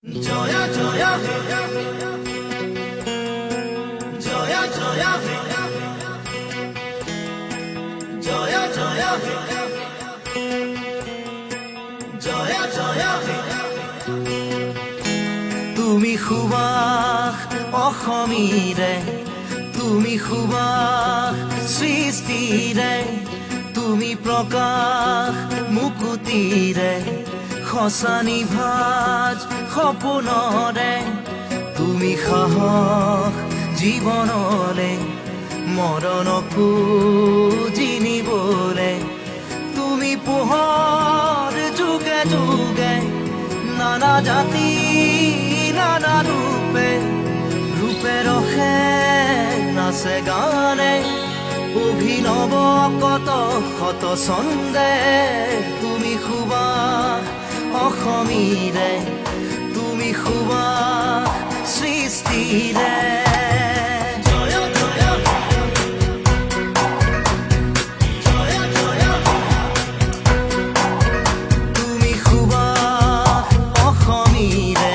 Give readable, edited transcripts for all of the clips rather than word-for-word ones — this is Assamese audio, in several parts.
জয়া জয়া হে জয়া জয়া হে জয়া জয়া হে জয়া জয়া হে তুমি সুবাস অসমীৰে তুমি সুবাস সৃষ্টিৰে তুমি প্ৰকাশ মুকুতিৰে খসানি ভাজ সপোনৰে তুমি সাহস জীৱনলে মৰণকো জিনিবলে তুমি পোহৰ যুগে যুগে নানা জাতি নানা ৰূপে ৰূপে ৰখে নাচে গানে অভিনৱ কত শত ছন্দে তুমি সুবাস অসমীৰে তুমি সুবাস সৃষ্টিৰে তুমি সুবাস অসমীৰে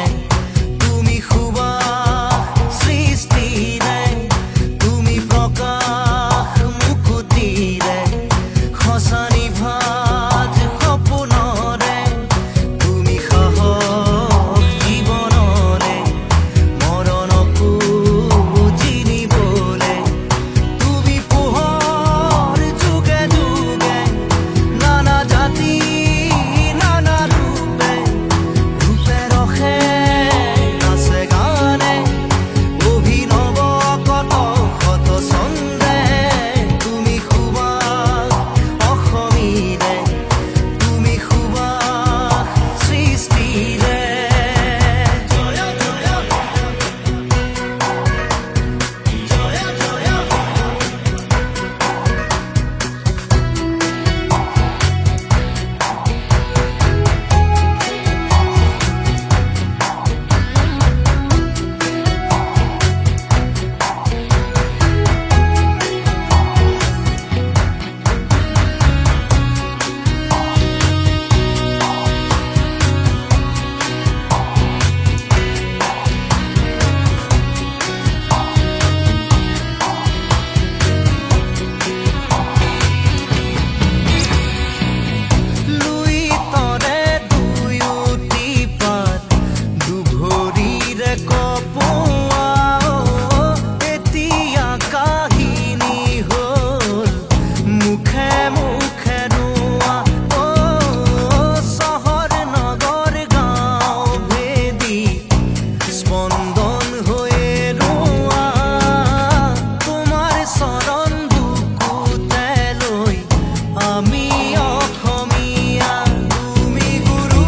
তুমি সুবাস সৃষ্টিৰে তুমি প্ৰকাশ মুকুতিৰে খসানি ভাজ সপোনৰে তুমি সাহস জীৱনৰে মৰণকো জিনিবলে তুমি পোহৰ যুগে যুগে নানা জাতি নানা ৰূপে ৰূপে ৰখে নাচে গানে অভিনৱ কত শত ছন্দে তুমি সুবাস অসমীৰে তুমি সুবাস সৃষ্টিৰে জয়া জয়া জয়া জয়া লুই তৰে দুয়োটি পাত দুভৰিৰে কপোৱা এতিয়া কাহিনী হ'ল মুখে মুখে ৰোৱা চহৰ নগৰ গাঁও ভেদি স্পন্দন হৈয়ে ৰোৱা তোমাৰ চৰণ বুকুতে লৈ আমি অসমীয়া তুমি গুৰু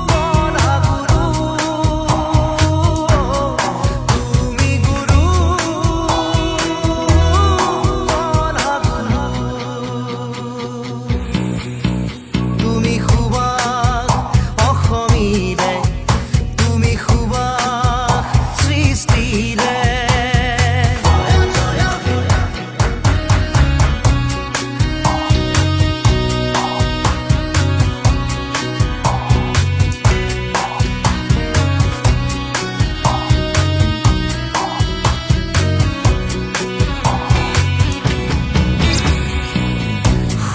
পঢ়া গুৰু তুমি গুৰু পঢ়া গুৰু তুমি সুবাস অসমীৰে তুমি সুবাস সৃষ্টিৰে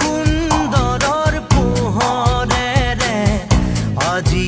সুন্দৰৰ পোহৰেৰে আজি